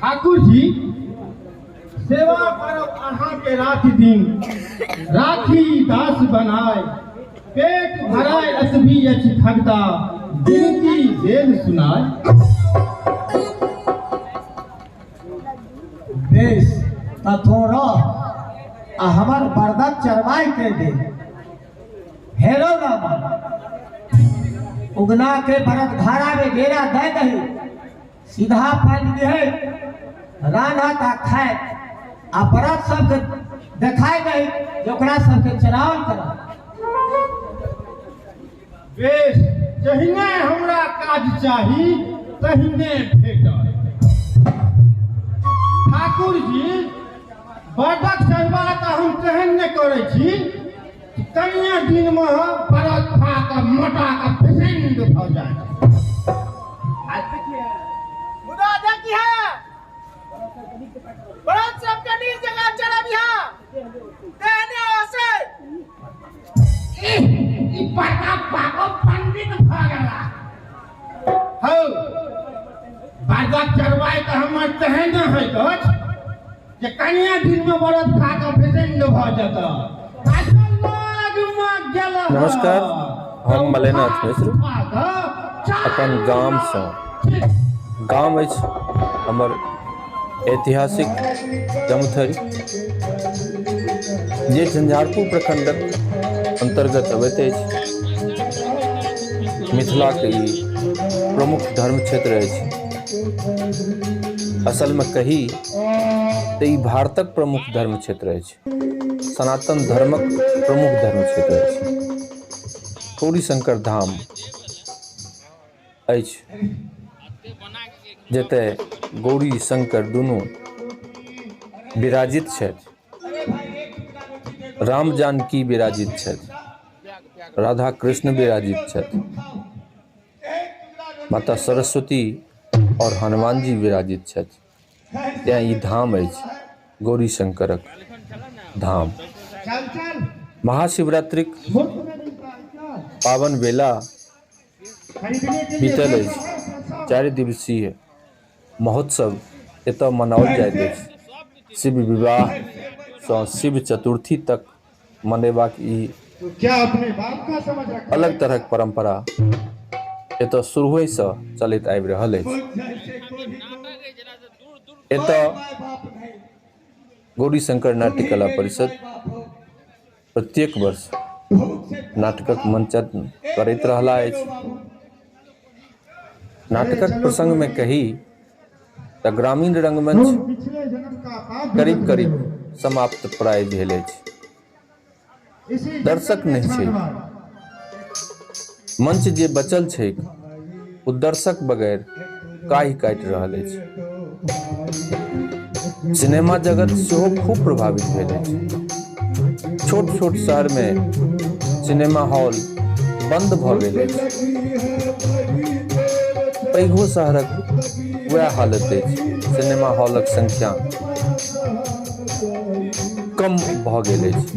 ठाकुर जी सेवा करब अहाँ के रात दिन, राखी दास बनाए, पेट भराए असबी अछि खगदा, बिनती देल सुनाए। बेस तथोरा आ हमार बर्दक चरवाई के दे हेरो नामा उगना के भरत घारा में घेरा दे दही, सीधा पानी है राना ता खाए आ बरत सबके देखाए दही जोकरा सबके चरावल करा। बेस जहिने हमरा काज चाही तहिने भेटत। ठाकुर जी बड़क चरवा तऽ हम तेहन नहि करै छी, कनिए दिन में बरत खा के मोटा के पेशेंट भऽ जाए। खुदा देखिए बरत सब के नीच जगह चलब यहाँ देने से ई बड़का पाको पंडित भऽ गेला हौ। बड़क चरवाई तऽ हमर तेहन है गछ जे कनिए दिन में बरत खा के पेशेंट भऽ जेतै। नमस्कार, हम मलेनाथ मिश्र अपन गाम से। गाम अछि हमर ऐतिहासिक जमथरी जे झंझारपुर प्रखंडक अंतर्गत अबैत अछि। मिथिला के ई प्रमुख धर्म क्षेत्र अछि। असल में कही तऽ ई भारतक प्रमुख धर्म क्षेत्र अछि, सनातन धर्मक प्रमुख धर्म क्षेत्र अछि। गौरी शंकर धाम अछि जतय गौरी शंकर दुनू विराजित छथि। राम जानकी विराजित छथि, राधा कृष्ण विराजित छथि, माता सरस्वती और हनुमान जी विराजित छथि। तें ई धाम अछि गौरी शंकरक धाम। महाशिवरात्रिक पावन बेला बीतल अछि। 4 दिवसीय महोत्सव एतय मनाओल जाइत अछि। शिव विवाह सँ शिव चतुर्थी तक मनेबाक ई अलग तरहक परंपरा एतय शुरुए सँ चलैत आबि रहल अछि। एतय गौरी शंकर नाट्य कला परिषद प्रत्येक वर्ष नाटकक मंचन करैत रहला अछि। नाटकक प्रसंग में कही तऽ ग्रामीण रंगमंच करीब करीब समाप्त प्राय भेल अछि। दर्शक नहीं छै, मंच जे बचल छै ओ दर्शक बगैर काहि काटि रहल अछि। सिनेमा जगत सेहो खूब प्रभावित भेल अछि। छोट छोट शहर में सिनेमा हॉल बंद भऽ गेल अछि। पैघो शहरक वएह हालत अछि, सिनेमा हॉलक संख्या कम भऽ गेल अछि।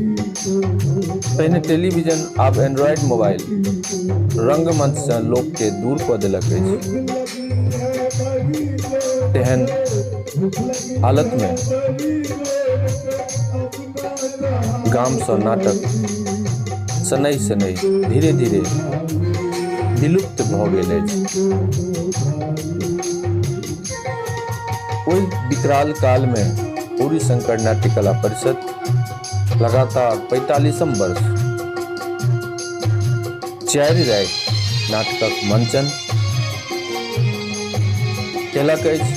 पहिने टेलीविजन, आब एंड्रॉयड मोबाइल रंगमंच से लोक के दूर कऽ देलक अछि। तेहन हालत में गाम सँ नाटक शनै शनै धीरे धीरे विलुप्त भऽ गेल अछि। ओहि विकराल काल में गौरी शंकर नाट्य कला परिषद लगातार 45वां वर्ष 4 राति नाटकक मंचन केलक अछि।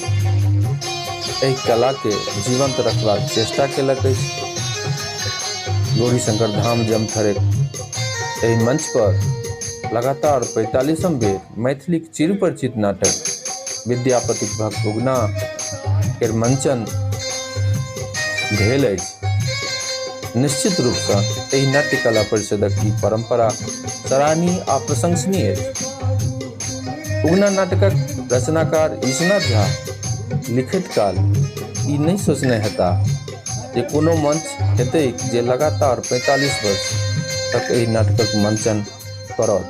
एहि कला के जीवंत रखबाक चेष्टा केलक अछि। गौरी शंकर धाम जमथरक एहि मंच पर लगातार 45वां बेर मैथिलीक चिरपरिचित नाटक विद्यापतिक भक्त उगना केर मंचन भेल अछि। निश्चित रूप सँ एहि नाट्य कला परिषदक ई परंपरा सराहनीय आ प्रशंसनीय अछि। उगना नाटकक रचनाकार ईशनाथ झा लिखैत काल ई नहि सोचने हेताह जे कोनो मंच हेतैक जे लगातार 45 वर्ष तक एहि नाटकक मंचन करत।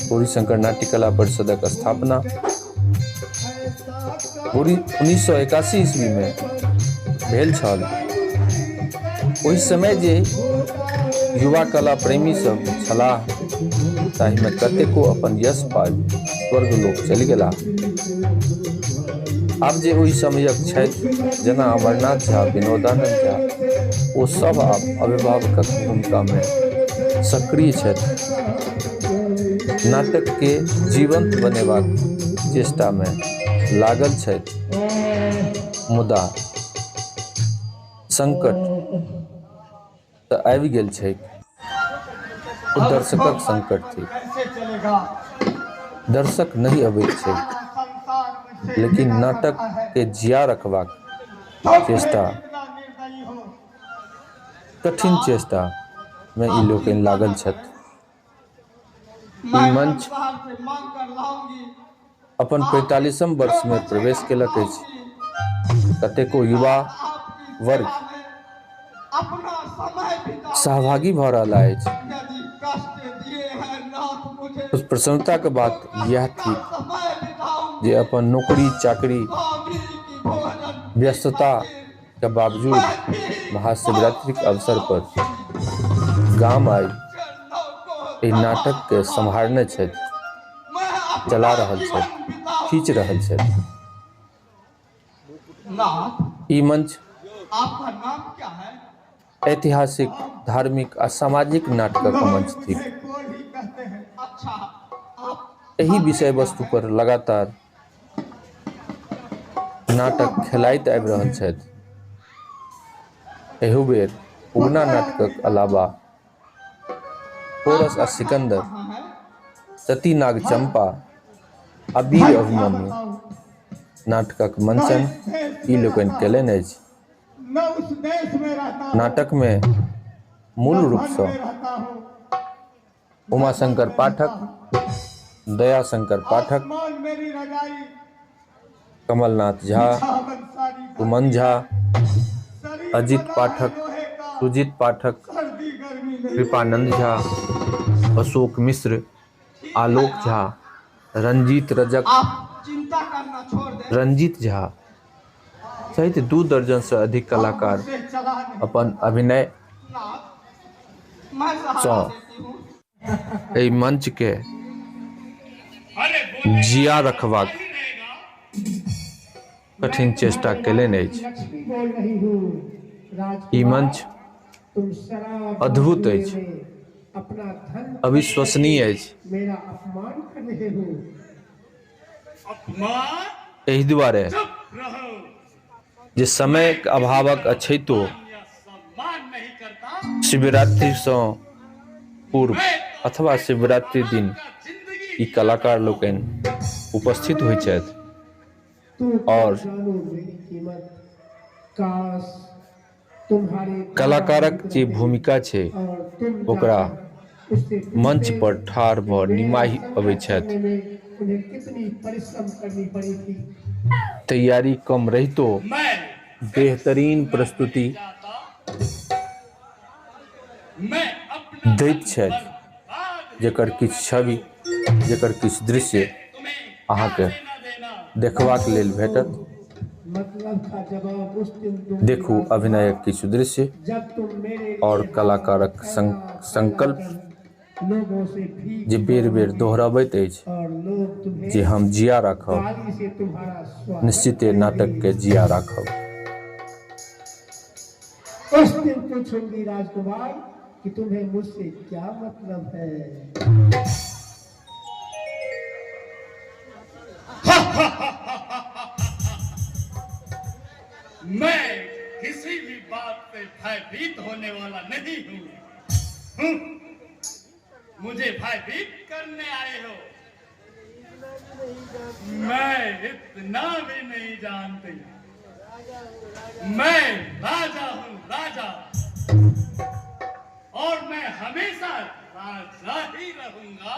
गौरी शंकर नाट्य कला परिषदक स्थापना 1981 ईस्वी में भेल छल। ओहि समय जे युवा कला प्रेमी सब छलाह ताहि में कतेको अपन यश पाबि स्वर्ग लोक चलि गेलाह। आब जे ओहि समयक छथि जेना अमरनाथ झा, विनोदानंद झा, ओ सब आब अभिभावकक भूमिका में सक्रिय छथि। नाटक के जीवंत बनेबाक चेष्टा में लागल छथि, मुदा संकट तऽ आबि गेल छैक। ओ दर्शकक संकट थी। दर्शक नहीं अबैत छैक, लेकिन नाटक के जिया रखबाक चेष्टा, कठिन चेष्टा में ई लोकनि लागल छथि। ई मंच अपन 45वें वर्ष में प्रवेश केलक अछि। कतेको युवा वर्ग सहभागी भऽ रहल अछि। उस प्रसन्नता के बात यह थी जे अपन नौकरी चाकरी व्यस्तता के बावजूद महाशिवरात्रि के अवसर पर गाम आई एहि नाटक के सम्हारने छथि, चला रहल छथि, खींच रहल छथि। ई मंच आपका नाम क्या है? ऐतिहासिक, धार्मिक आ सामाजिक नाटकक मंच थी। एही विषय वस्तु पर लगातार नाटक खेलाइत आबि रहल छथि। एहू बेर उगना नाटकक अलावा पोरस आ सिकंदर, सती नाग चंपा आ वीर अभिमन्यु नाटकक मंचन ई लोकनि केलनि अछि। नाटक में मूल रूप से उमाशंकर पाठक, दयाशंकर पाठक, कमलनाथ झा, सुमन झा, अजित पाठक, सुजीत पाठक, कृपानंद झा, अशोक मिश्र, आलोक झा, रंजीत रजक, रंजीत झा सहित 2 दर्जन से अधिक कलाकार अपन अभिनय सँ एहि मंच के जिया रखबाक कठिन चेष्टा केलनि अछि। ई मंच अद्भुत अछि, अविश्वसनीय अछि। एहि दुआरे जे समय के अभावक अछैतो शिवरात्रि से पूर्व अथवा शिवरात्रि दिन ई कलाकार लोकनि उपस्थित होइ छथि और कलाकारक जे भूमिका छै ओकरा मंच पर ठाढ़ भऽ निमाहि अबै छथि। तैयारी कम रहितो बेहतरीन प्रस्तुति दैत छथि, जेकर किछु छवि, जेकर किछु दृश्य अहाँके देखबाक लेल भेटत। देखू अभिनयक किछु दृश्य और कलाकारक संकल्प जे बेर बेर दोहराबैत अछि जे हम जिया राखब, निश्चिते नाटक के जिया राखब। उस दिन पूछूंगी राजकुमार कि तुम्हें मुझसे क्या मतलब है। मैं किसी भी बात पे भयभीत होने वाला नहीं हूँ। मुझे भयभीत करने आए हो। मैं इतना भी नहीं जानती। मैं राजा हूँ, राजा, और मैं हमेशा राजा ही रहूंगा।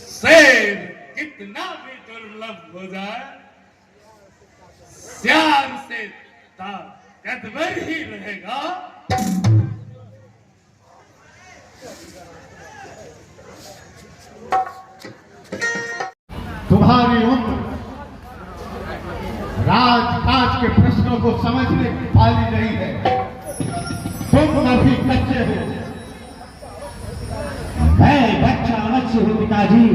शेर कितना भी दुर्लभ हो जाए, श्याम से ताकतवर ही रहेगा। तुम्हारी उम्र राजकाज के प्रश्नों को समझने वाली नहीं है। तुम अभी कच्चे हो। मैं बच्चा मत्स्य हूँ पिताजी।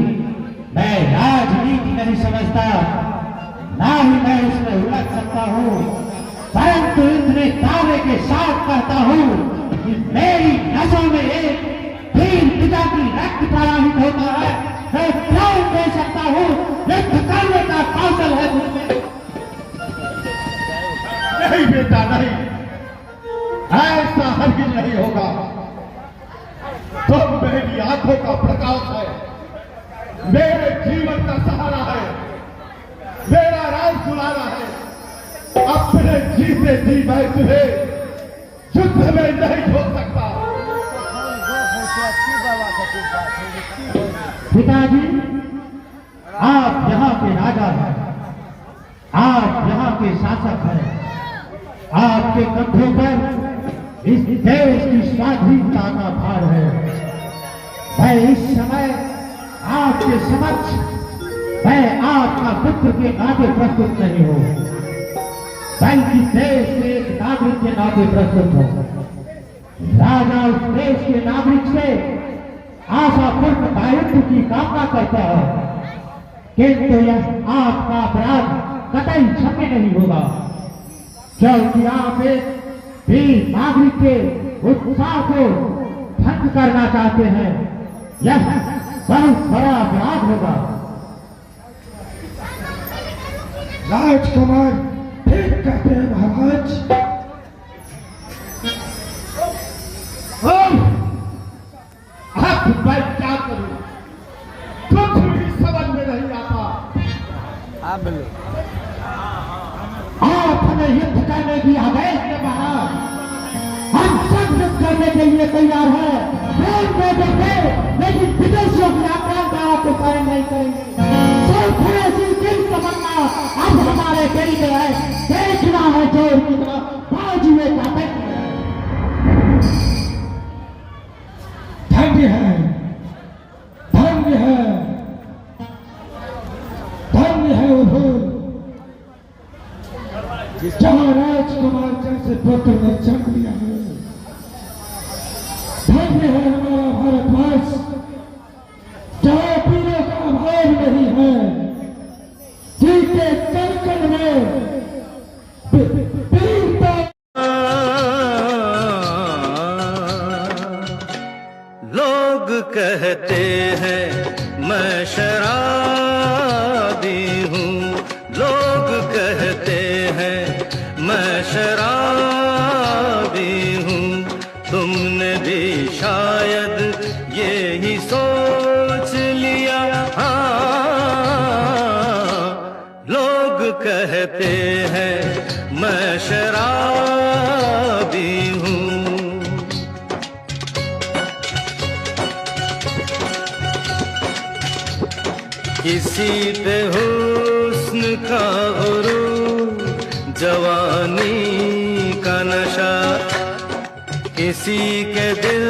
मैं राजनीति नहीं समझता, ना ही मैं उसमें उलझ सकता हूँ, परंतु इतने दावे के साथ कहता हूँ कि मेरी नसों में एक वीर पिता की रक्त प्रवाहित होता है। मैं प्राण दे सकता हूँ, युद्ध करने का कौशल है मुझमें। नहीं बेटा नहीं, ऐसा हरगिज नहीं होगा। तुम मेरी आंखों का प्रकाश है, मेरे जीवन का सहारा है, मेरा राज दुलारा है। अपने जीते जी मैं तुझे युद्ध में नहीं छोड़ सकता। पिताजी, आप यहाँ के राजा हैं, आप यहाँ के शासक हैं। आपके कंधों पर इस देश की स्वाधीनता का भार है। मैं इस समय आपके समक्ष मैं आपका पुत्र के नाते प्रस्तुत नहीं हूँ, बल्कि देश के एक नागरिक के नाते प्रस्तुत हूँ। राजा उस देश के नागरिक से आशापूर्ण दायित्व की कामना करता है, किंतु यह आपका अपराध कतई क्षम्य नहीं होगा, क्योंकि आप एक वीर नागरिक के उत्साह को भंग करना चाहते हैं। यह बहुत बड़ा अपराध होगा। राजकुमार ठीक कहते हैं महाराज। आप मैं क्या करूं, कुछ भी समझ में नहीं आता। आप हमें युद्ध करने की आदेश के बाद हम सब युद्ध करने के लिए तैयार हैं। लेकिन विदेशियों की आक्रांता आपको कायम नहीं करेंगे। दिल तमन्ना अब हमारे दिल में है, देखना है जोर कितना बाजुए का धन्य है, धन्य है, धन्य है वो भूल जहाँ राजकुमार जैसे पुत्र ने जन्म लिया है। धन्य है हमारा भारतवर्ष, जहाँ पीने का अभाव नहीं है, जीते कण में वीरता। लोग कहते हैं मैं शराबी हूँ, लोग कहते हैं मैं शराबी हूँ। तुमने भी शायद यही सोच लिया। हाँ, लोग कहते हैं मैं शराबी हूँ। किसी पे हुस्न का गुरूर, जवानी का नशा, किसी के दिल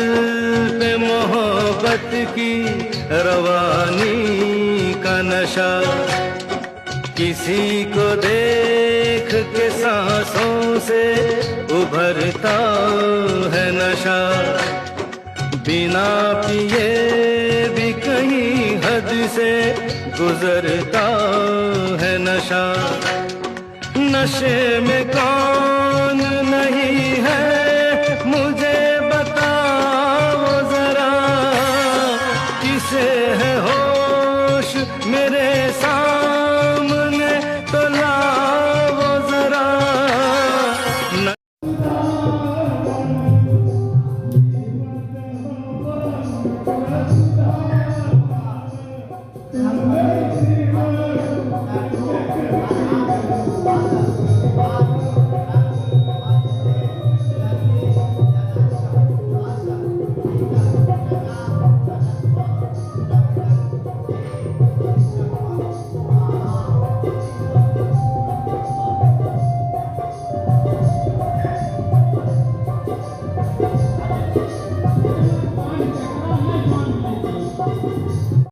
पे मोहब्बत की रवानी का नशा, किसी को देख के सांसों से उभरता है नशा, बिना पिए भी कहीं हद से गुजरता है नशा। नशे में कौन नहीं है मुझे बताओ जरा, किसे है होश मेरे सामने तो लाओ जरा।